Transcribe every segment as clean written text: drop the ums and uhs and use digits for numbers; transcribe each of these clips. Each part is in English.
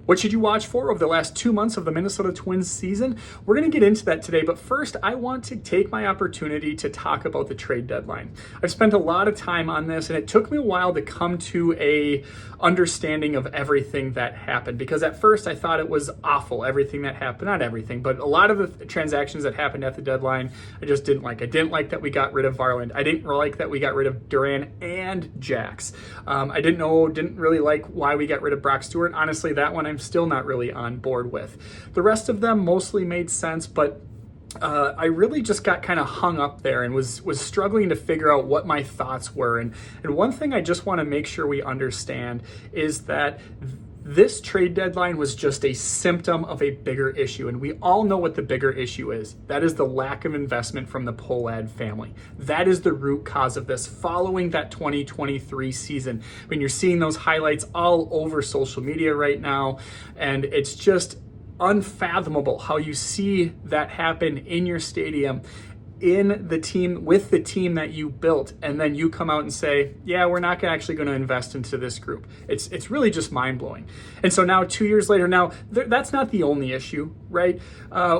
What should you watch for over the last 2 months of the Minnesota Twins season? We're going to get into that today, but first I want to take my opportunity to talk about the trade deadline. I've spent a lot of time on this, and it took me a while to come to a understanding of everything that happened, because at first I thought it was awful, everything that happened. Not everything, but a lot of the transactions that happened at the deadline, I just didn't like. I didn't like that we got rid of Varland. I didn't like that we got rid of Duran and Jax. I didn't really like why we got rid of Brock Stewart. Honestly, that one I'm still not really on board with. The rest of them mostly made sense, but I really just got kind of hung up there and was struggling to figure out what my thoughts were. And one thing I just want to make sure we understand is that this trade deadline was just a symptom of a bigger issue, and we all know what the bigger issue is. That is the lack of investment from the Pohlad family. That is the root cause of this. Following that 2023 season, when you're seeing those highlights all over social media right now, and it's just unfathomable how you see that happen in your stadium, in the team, with the team that you built, and then you come out and say, yeah, we're not actually going to invest into this group. It's really just mind-blowing. And so now 2 years later, now that's not the only issue, right?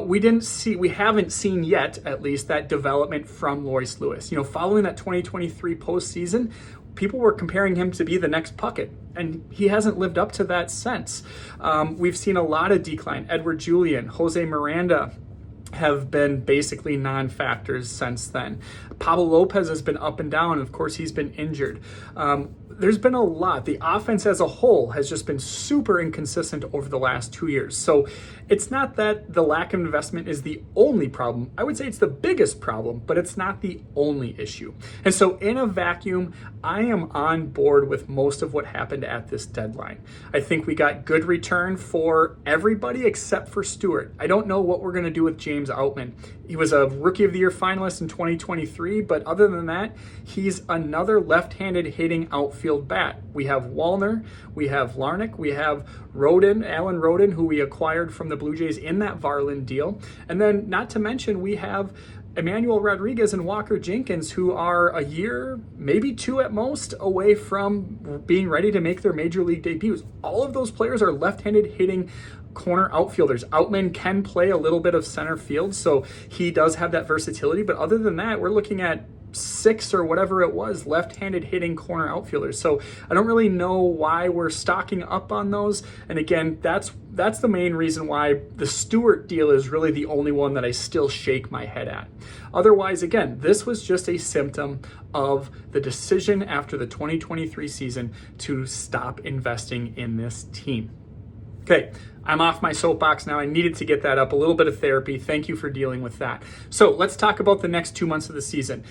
We haven't seen yet, at least, that development from Lois Lewis. You know, following that 2023 postseason, people were comparing him to be the next Puckett, and he hasn't lived up to that since. We've seen a lot of decline. Edward Julian, Jose Miranda have been basically non-factors since then. Pablo Lopez has been up and down. Of course, he's been injured. There's been a lot. The offense as a whole has just been super inconsistent over the last 2 years. So it's not that the lack of investment is the only problem. I would say it's the biggest problem, but it's not the only issue. And so in a vacuum, I am on board with most of what happened at this deadline. I think we got good return for everybody except for Stewart. I don't know what we're going to do with James Outman. He was a Rookie of the Year finalist in 2023, but other than that, he's another left-handed hitting outfield bat. We have Wallner, we have Larnach, we have Alan Rodin, who we acquired from the Blue Jays in that Varland deal. And then, not to mention, we have Emmanuel Rodriguez and Walker Jenkins, who are a year, maybe two at most, away from being ready to make their major league debuts. All of those players are left-handed hitting corner outfielders. Outman can play a little bit of center field, so he does have that versatility. But other than that, we're looking at 6 or whatever it was left-handed hitting corner outfielders. So I don't really know why we're stocking up on those. And again, that's the main reason why the Stewart deal is really the only one that I still shake my head at. Otherwise, again, this was just a symptom of the decision after the 2023 season to stop investing in this team. Okay, I'm off my soapbox now. I needed to get that up. A little bit of therapy. Thank you for dealing with that. So let's talk about the next 2 months of the season.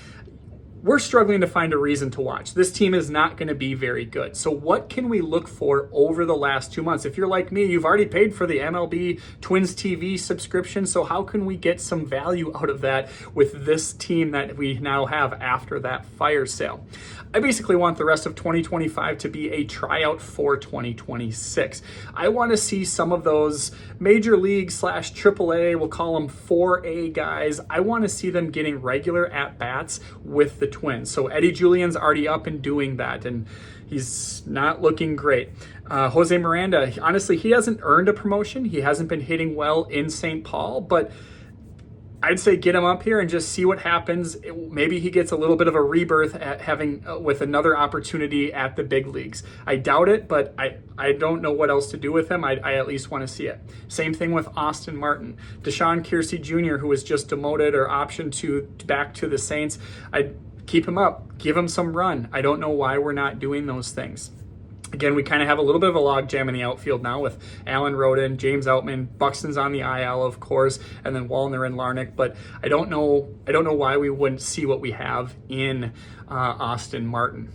We're struggling to find a reason to watch. This team is not going to be very good. So what can we look for over the last 2 months? If you're like me, you've already paid for the MLB Twins TV subscription. So how can we get some value out of that with this team that we now have after that fire sale? I basically want the rest of 2025 to be a tryout for 2026. I want to see some of those major league / AAA, we'll call them 4A guys. I want to see them getting regular at-bats with the Twins. So Eddie Julian's already up and doing that, and he's not looking great. Jose Miranda, honestly, he hasn't earned a promotion. He hasn't been hitting well in St. Paul, but I'd say get him up here and just see what happens. Maybe he gets a little bit of a rebirth at having with another opportunity at the big leagues. I doubt it, but I don't know what else to do with him. I at least want to see it. Same thing with Austin Martin. Deshaun Kiersey Jr., who was just demoted or optioned back to the Saints. I'd keep him up, give him some run. I don't know why we're not doing those things. Again, we kind of have a little bit of a logjam in the outfield now with Alan Rodin, James Outman, Buxton's on the IL, of course, and then Wallner and Larnach. But I don't know why we wouldn't see what we have in Austin Martin.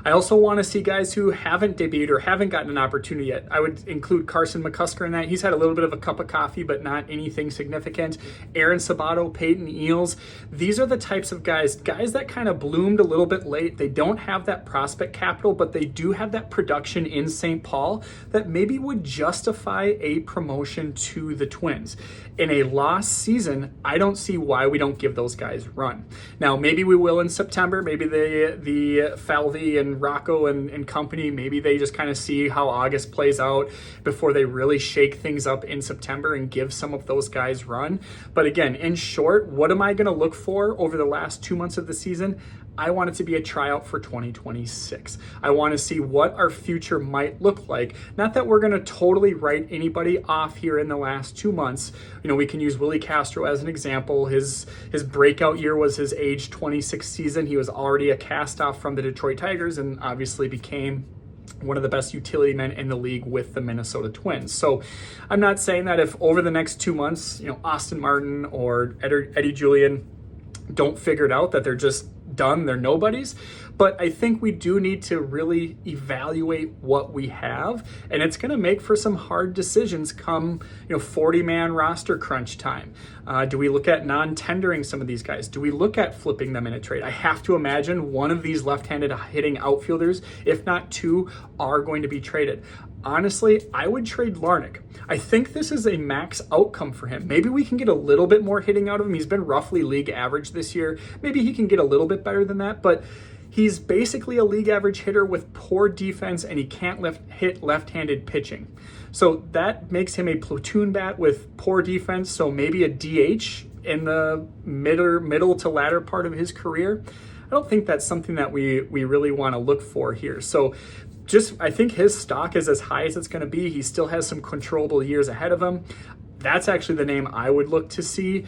I also want to see guys who haven't debuted or haven't gotten an opportunity yet. I would include Carson McCusker in that. He's had a little bit of a cup of coffee, but not anything significant. Aaron Sabato, Peyton Eales. These are the types of guys that kind of bloomed a little bit late. They don't have that prospect capital, but they do have that production in St. Paul that maybe would justify a promotion to the Twins. In a lost season, I don't see why we don't give those guys run. Now, maybe we will in September. Maybe the Falvey and and Rocco and company, maybe they just kind of see how August plays out before they really shake things up in September and give some of those guys run. But again, in short, what am I going to look for over the last 2 months of the season? I want it to be a tryout for 2026. I want to see what our future might look like. Not that we're going to totally write anybody off here in the last 2 months. We can use Willie Castro as an example. His breakout year was his age 26 season. He was already a cast-off from the Detroit Tigers and obviously became one of the best utility men in the league with the Minnesota Twins. So I'm not saying that if over the next 2 months, Austin Martin or Eddie Julian don't figure it out, that they're just done, they're nobodies. But I think we do need to really evaluate what we have, and it's going to make for some hard decisions come 40-man roster crunch time. Do we look at non-tendering some of these guys? Do we look at flipping them in a trade? I have to imagine one of these left-handed hitting outfielders, if not two, are going to be traded. Honestly, I would trade Larnach. I think this is a max outcome for him. Maybe we can get a little bit more hitting out of him. He's been roughly league average this year. Maybe he can get a little bit better than that, but he's basically a league average hitter with poor defense, and he can't hit left-handed pitching. So that makes him a platoon bat with poor defense, so maybe a DH in the middle to latter part of his career. I don't think that's something that we really want to look for here. So I think his stock is as high as it's going to be. He still has some controllable years ahead of him. That's actually the name I would look to see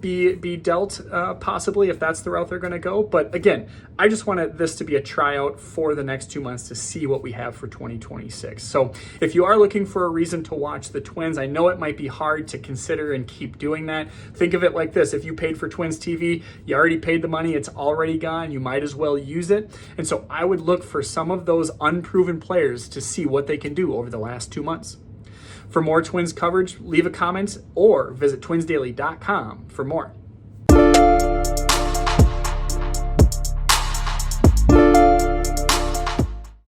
be dealt, possibly, if that's the route they're going to go. But again, I just wanted this to be a tryout for the next 2 months to see what we have for 2026. So if you are looking for a reason to watch the Twins, I know it might be hard to consider and keep doing that. Think of it like this. If you paid for Twins TV, you already paid the money. It's already gone. You might as well use it. And so I would look for some of those unproven players to see what they can do over the last 2 months. For more Twins coverage, leave a comment or visit twinsdaily.com for more.